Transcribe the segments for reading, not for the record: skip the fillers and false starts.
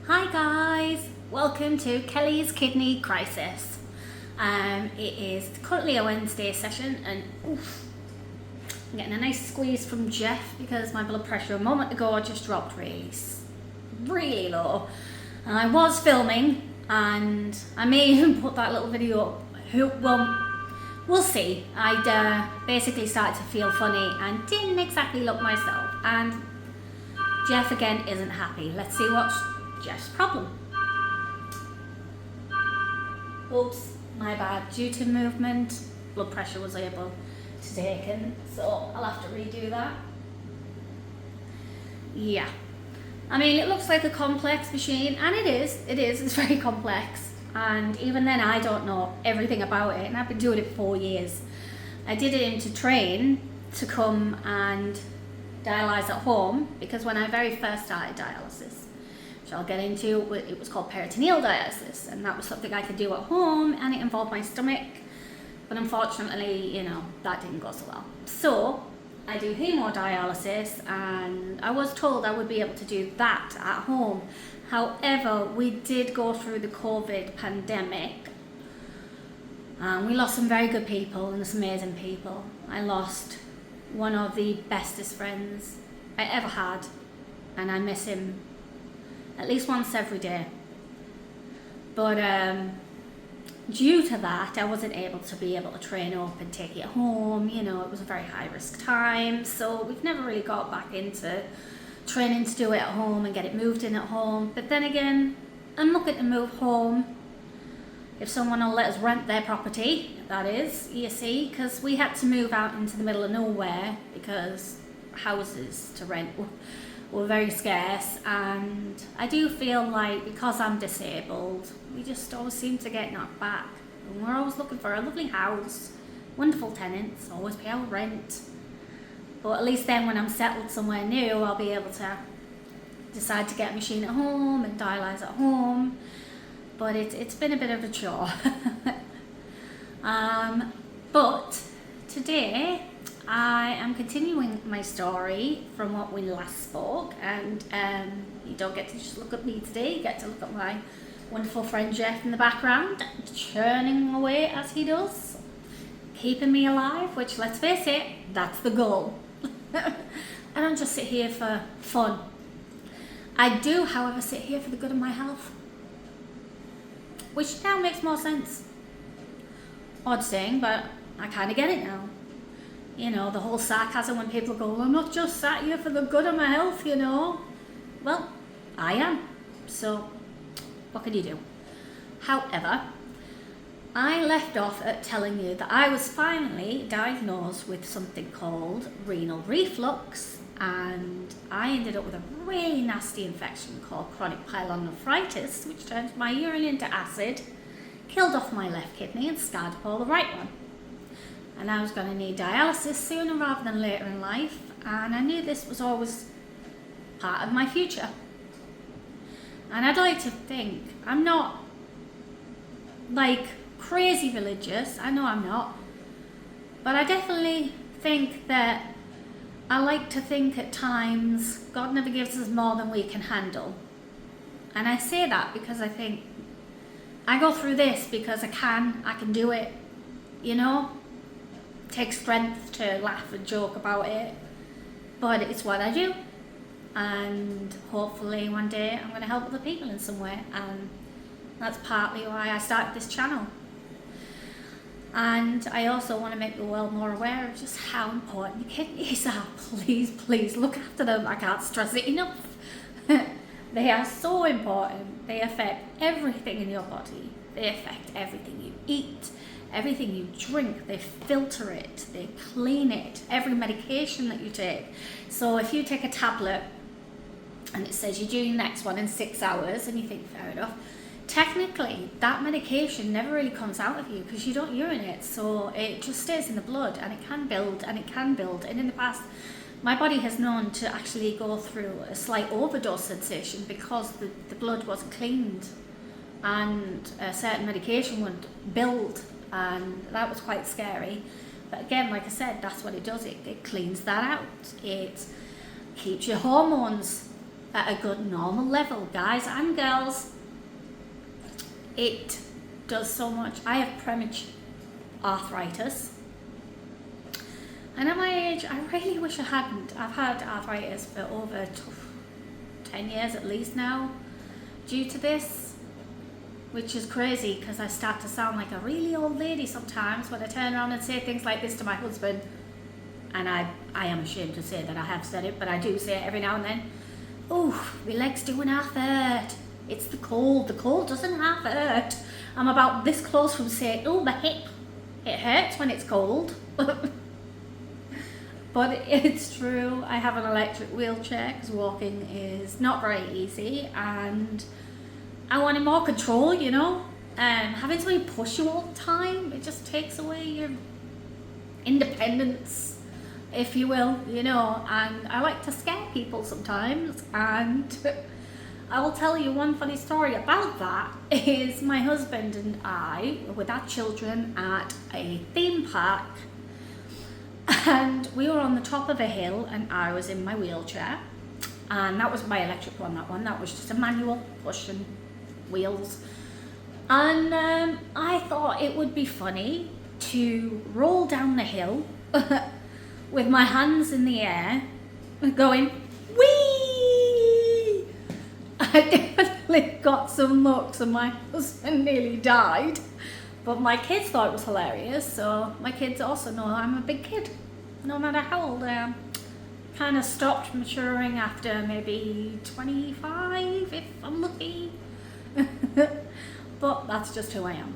Hi guys, welcome to Kelly's Kidney Crisis. It is currently a Wednesday session and I'm getting a nice squeeze from Jeff because my blood pressure a moment ago just dropped really low. And I was filming and I may even put that little video up. Well, we'll see. I basically started to feel funny and didn't exactly look myself. And Jeff again isn't happy. Let's see what's Jeff's problem. Oops, my bad. Due to movement, blood pressure was able to take in, so I'll have to redo that. Yeah. I mean, it looks like a complex machine, and it is, it's very complex. And even then, I don't know everything about it, and I've been doing it for 4 years. I did it to train to come and dialyse at home, because when I very first started dialysis, which I'll get into, it was called peritoneal dialysis, and that was something I could do at home, and it involved my stomach, but unfortunately, that didn't go so well. So I do hemodialysis, and I was told I would be able to do that at home. However, we did go through the COVID pandemic, and we lost some very good people and some amazing people. I lost one of the bestest friends I ever had, and I miss him at least once every day. But due to that, I wasn't able to train up and take it home. It was a very high risk time, so we've never really got back into training to do it at home and get it moved in at home. But then again, I'm looking to move home if someone will let us rent their property, that is, you see, because we had to move out into the middle of nowhere because houses to rent were very scarce. And I do feel like because I'm disabled, we just always seem to get knocked back, and we're always looking for a lovely house, wonderful tenants, always pay our rent. But at least then when I'm settled somewhere new, I'll be able to decide to get a machine at home and dialyse at home. But it's been a bit of a chore. But today I am continuing my story from what we last spoke, and you don't get to just look at me today, you get to look at my wonderful friend Jeff in the background, churning away as he does, keeping me alive, which, let's face it, that's the goal. I don't just sit here for fun. I do, however, sit here for the good of my health, which now makes more sense. Odd saying, but I kind of get it now. The whole sarcasm when people go, I'm not just sat here for the good of my health, Well, I am. So, what can you do? However, I left off at telling you that I was finally diagnosed with something called renal reflux, and I ended up with a really nasty infection called chronic pyelonephritis, which turned my urine into acid, killed off my left kidney and scarred up all the right one. And I was going to need dialysis sooner rather than later in life, and I knew this was always part of my future. And I'd like to think I'm not crazy religious, I know I'm not, but I definitely think that I like to think at times God never gives us more than we can handle. And I say that because I think I go through this because I can do it, It takes strength to laugh and joke about it, but it's what I do, and hopefully one day I'm going to help other people in some way, and that's partly why I started this channel. And I also want to make the world more aware of just how important your kidneys are. Please look after them. I can't stress it enough. They are so important. They affect everything in your body. They affect everything you eat, everything you drink. They filter it, they clean it, every medication that you take. So if you take a tablet and it says you're due your next one in 6 hours, and you think, fair enough, technically that medication never really comes out of you because you don't urinate, so it just stays in the blood, and it can build. And in the past, my body has known to actually go through a slight overdose sensation because the blood wasn't cleaned, and a certain medication would build, and that was quite scary. But again, like I said, that's what it does. It cleans that out. It keeps your hormones at a good normal level, guys and girls. It does so much. I have premature arthritis, and at my age I really wish I hadn't. I've had arthritis for over 10 years at least now due to this, which is crazy because I start to sound like a really old lady sometimes when I turn around and say things like this to my husband. And I am ashamed to say that I have said it, but I do say it every now and then. Oh, my leg's doing half hurt. It's the cold. The cold doesn't half hurt. I'm about this close from saying, oh, my hip. It hurts when it's cold. But it's true. I have an electric wheelchair because walking is not very easy, and I wanted more control, you know. Having somebody push you all the time, it just takes away your independence, if you will, you know. And I like to scare people sometimes, and I will tell you one funny story about that. Is my husband and I were with our children at a theme park, and we were on the top of a hill, and I was in my wheelchair, and that was my electric one. That was just a manual push and wheels. And I thought it would be funny to roll down the hill with my hands in the air going whee. I definitely got some looks and my husband nearly died, but my kids thought it was hilarious. So my kids also know I'm a big kid no matter how old I am. Kind of stopped maturing after maybe 25 if I'm lucky. But that's just who I am.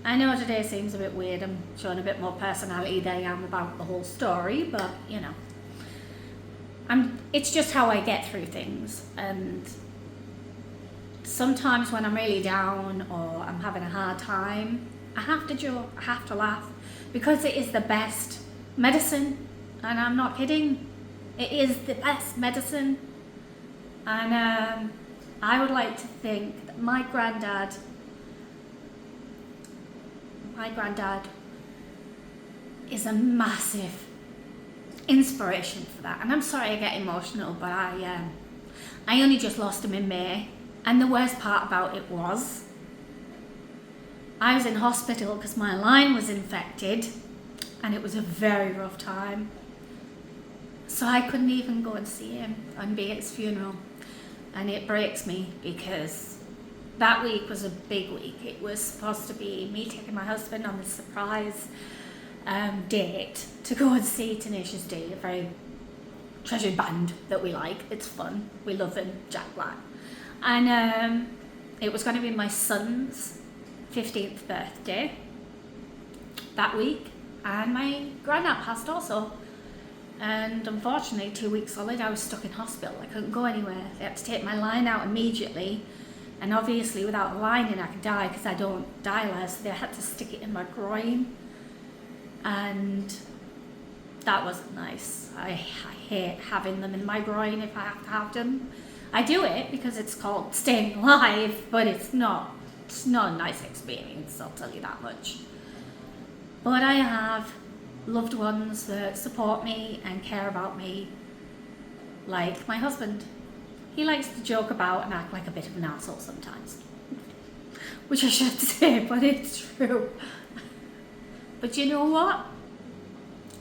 I know today seems a bit weird. I'm showing a bit more personality than I am about the whole story, but you know, it's just how I get through things. And sometimes when I'm really down or I'm having a hard time, I have to joke, I have to laugh, because it is the best medicine, and I'm not kidding. It is the best medicine. And I would like to think that my granddad is a massive inspiration for that. And I'm sorry I get emotional, but I only just lost him in May, and the worst part about it was I was in hospital because my line was infected, and it was a very rough time. So I couldn't even go and see him and be at his funeral. And it breaks me because that week was a big week. It was supposed to be me taking my husband on this surprise date to go and see Tenacious D, a very treasured band that we like. It's fun. We love them, Jack Black. And it was going to be my son's 15th birthday that week. And my granddad passed also. And unfortunately, 2 weeks solid, I was stuck in hospital. I couldn't go anywhere. They had to take my line out immediately. And obviously, without a line in, I could die because I don't dialyze. So they had to stick it in my groin. And that wasn't nice. I hate having them in my groin if I have to have them. I do it because it's called staying alive, but it's not a nice experience, I'll tell you that much. But I have loved ones that support me and care about me, like my husband. He likes to joke about and act like a bit of an arsehole sometimes, which I shouldn't say, but it's true. But you know what?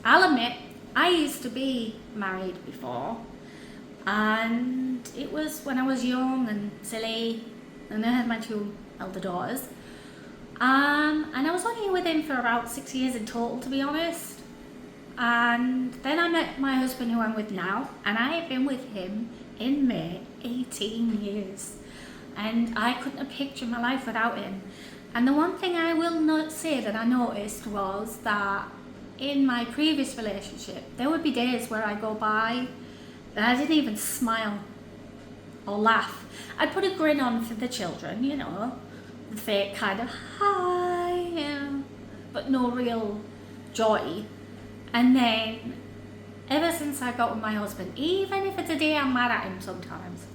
I'll admit, I used to be married before, and it was when I was young and silly, and I had my 2 elder daughters. And I was only with him for about 6 years in total, to be honest. And then I met my husband, who I'm with now, and I have been with him in May 18 years. And I couldn't have pictured my life without him. And the one thing I will not say that I noticed was that in my previous relationship, there would be days where I go by and I didn't even smile or laugh. I'd put a grin on for the children, you know, the fake kind of hi, but no real joy. And then, ever since I got with my husband, even if it's a day I'm mad at him sometimes,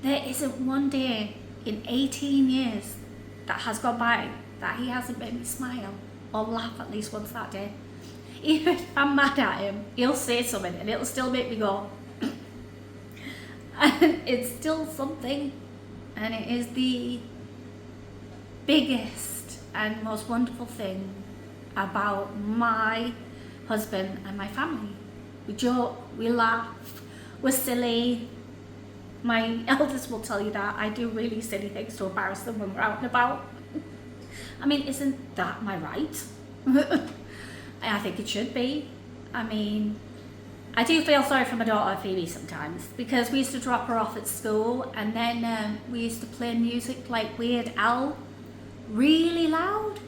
there isn't one day in 18 years that has gone by that he hasn't made me smile or laugh at least once that day. Even if I'm mad at him, he'll say something and it'll still make me go. And it's still something, and it is the biggest and most wonderful thing about my husband and my family. We joke, we laugh, we're silly. My eldest will tell you that I do really silly things to embarrass them when we're out and about. I mean, isn't that my right? I think it should be. I mean, I do feel sorry for my daughter Phoebe sometimes, because we used to drop her off at school, and then we used to play music like Weird Al really loud.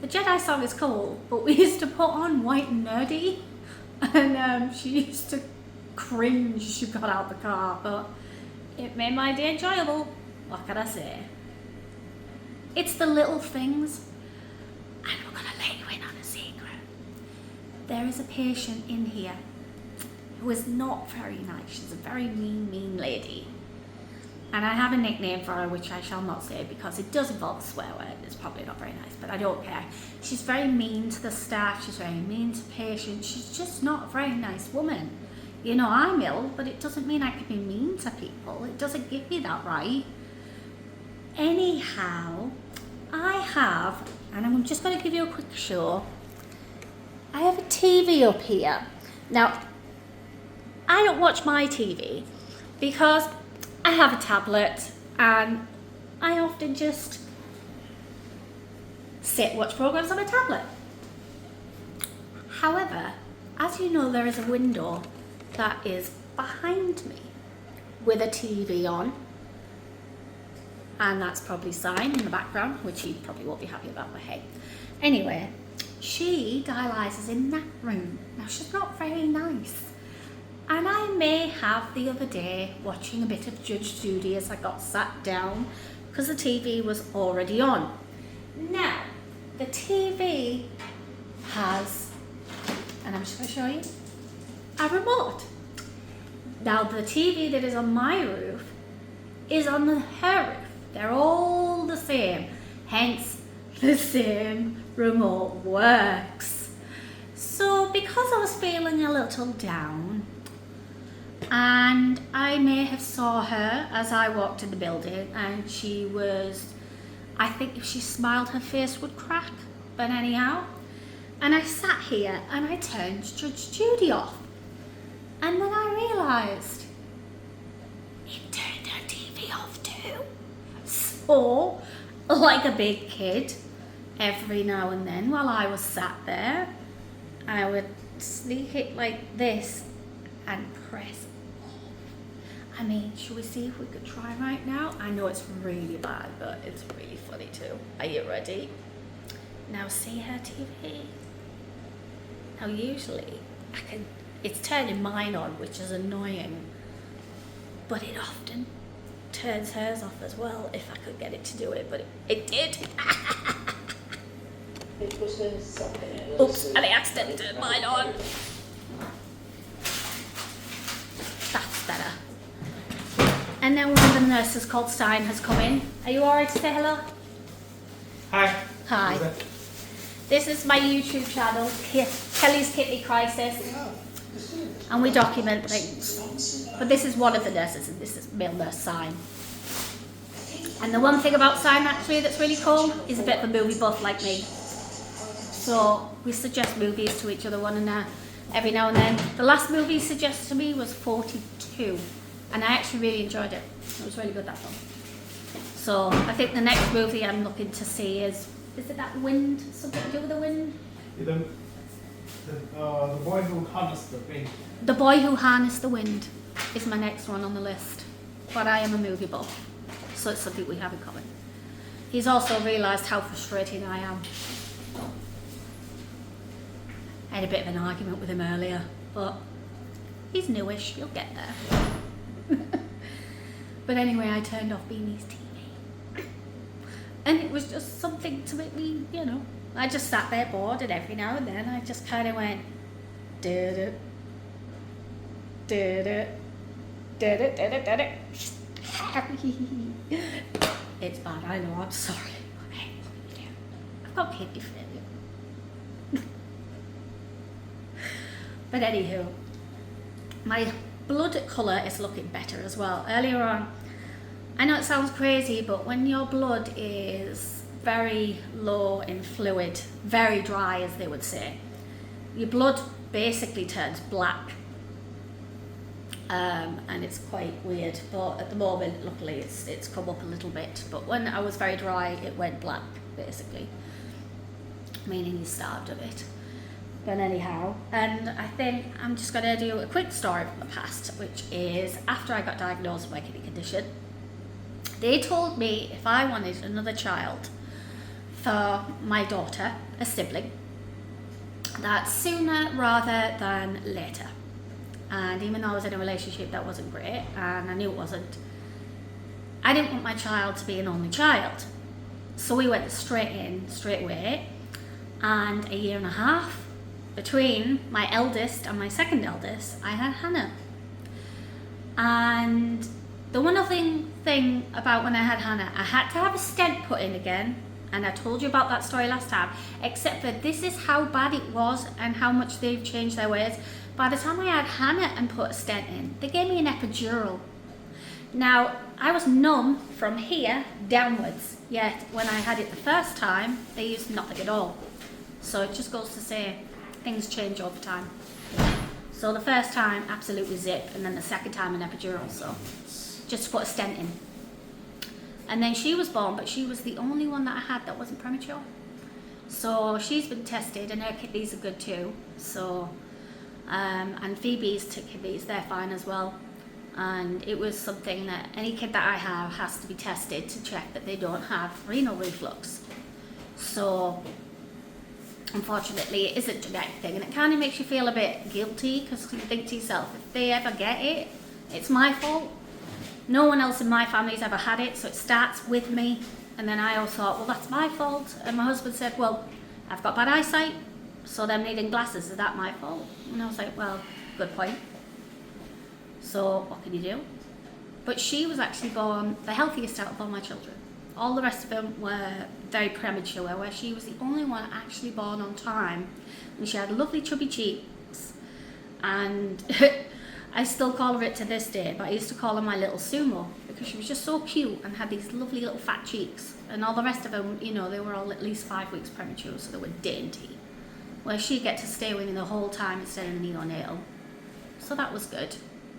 The Jedi song is cool, but we used to put on White and Nerdy, and she used to cringe as she got out of the car, but it made my day enjoyable. What can I say? It's the little things. And we're going to let you in on a secret. There is a patient in here who is not very nice. She's a very mean lady. And I have a nickname for her, which I shall not say because it does involve a swear word. It's probably not very nice, but I don't care. She's very mean to the staff. She's very mean to patients. She's just not a very nice woman. You know, I'm ill, but it doesn't mean I can be mean to people. It doesn't give me that right. Anyhow, I have, and I'm just going to give you a quick show. I have a TV up here. Now, I don't watch my TV because I have a tablet and I often just sit and watch programs on my tablet. However, as you know, there is a window that is behind me with a TV on, and that's probably Sign in the background, which he probably won't be happy about, but hey. Anyway, she dialyses in that room. Now, she's not very nice. And I may have the other day watching a bit of Judge Judy as I got sat down because the TV was already on. Now, the TV has, and I'm just going to show you, a remote. Now, the TV that is on my roof is on her roof. They're all the same, hence the same remote works. So because I was feeling a little down, and I may have saw her as I walked in the building, and she was, I think if she smiled her face would crack, but anyhow, and I sat here and I turned Judge Judy off, and then I realised it turned her TV off too. So, like a big kid, every now and then while I was sat there, I would sneak it like this and press off. I mean, should we see if we could try right now? I know it's really bad, but it's really funny too. Are you ready? Now see her TV. Now usually it's turning mine on, which is annoying, but it often turns hers off as well if I could get it to do it, but it did. Oops, and I accidentally turned mine on. That's better. And then one of the nurses called Sign has come in. Are you alright to say hello? Hi. Hi. This is my YouTube channel, Kelly's Kidney Crisis, and we document things. But this is one of the nurses, and this is male nurse Sign. And the one thing about Sign actually that's really cool is a bit of a movie buff like me. So we suggest movies to each other every now and then. The last movie suggested to me was 42, and I actually really enjoyed it. It was really good, that film. So I think the next movie I'm looking to see is it that Wind? Something to do with the wind? The boy who harnessed the wind. The Boy Who Harnessed the Wind is my next one on the list. But I am a movie buff, so it's something we have in common. He's also realised how frustrating I am. I had a bit of an argument with him earlier, but he's newish, he'll get there. But anyway, I turned off Beanie's TV. And it was just something to make me, I just sat there bored, and every now and then I just kind of went, did it. It's bad, I know, I'm sorry. I've got kidney failure. But anywho, my blood colour is looking better as well. Earlier on, I know it sounds crazy, but when your blood is very low in fluid, very dry as they would say, your blood basically turns black. And it's quite weird, but at the moment, luckily, it's come up a little bit. But when I was very dry, it went black, basically, meaning you starved of it. But anyhow, and I think I'm just going to do a quick story from the past, which is after I got diagnosed with my kidney condition, they told me if I wanted another child for my daughter, a sibling, that sooner rather than later. And even though I was in a relationship that wasn't great, and I knew it wasn't, I didn't want my child to be an only child. So we went straight away, and a year and a half between my eldest and my second eldest, I had Hannah. And the one other thing about when I had Hannah, I had to have a stent put in again, and I told you about that story last time, except that this is how bad it was and how much they've changed their ways. By the time I had Hannah and put a stent in, they gave me an epidural. Now, I was numb from here downwards, yet when I had it the first time, they used nothing at all. So it just goes to say, things change over time. So the first time, absolutely zip, and then the second time an epidural, so just to put a stent in. And then she was born, but she was the only one that I had that wasn't premature. So she's been tested, and her kidneys are good too. So, and Phoebe's kidneys, they're fine as well. And it was something that any kid that I have has to be tested to check that they don't have renal reflux. So, unfortunately, it is a genetic thing, and it kind of makes you feel a bit guilty because you think to yourself, if they ever get it, it's my fault. No one else in my family's ever had it, so it starts with me. And then I always thought, well, that's my fault. And my husband said, well, I've got bad eyesight, so them needing glasses, is that my fault? And I was like, well, good point. So what can you do? But she was actually born the healthiest out of all my children. All the rest of them were very premature, where she was the only one actually born on time. And she had lovely chubby cheeks. And I still call her it to this day, but I used to call her my little Sumo because she was just so cute and had these lovely little fat cheeks. And all the rest of them, you know, they were all at least 5 weeks premature, so they were dainty. Where she'd get to stay with me the whole time instead of neonatal. So that was good.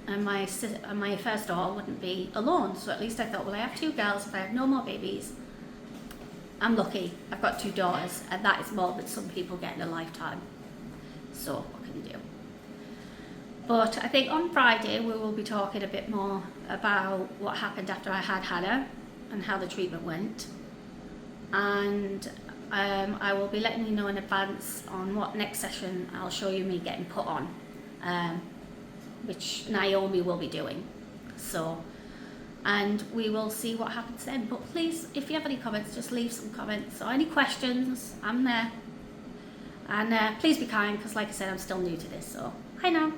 And my first daughter wouldn't be alone, so at least I thought, well, I have 2 girls, if I have no more babies, I'm lucky. I've got 2 daughters, and that is more than some people get in a lifetime. So what can you do? But I think on Friday we will be talking a bit more about what happened after I had Hannah and how the treatment went. And I will be letting you know in advance on what next session I'll show you me getting put on, which Naomi will be doing. So, and we will see what happens then. But please, if you have any comments, just leave some comments or any questions. I'm there. And please be kind, because like I said, I'm still new to this. So, hi now.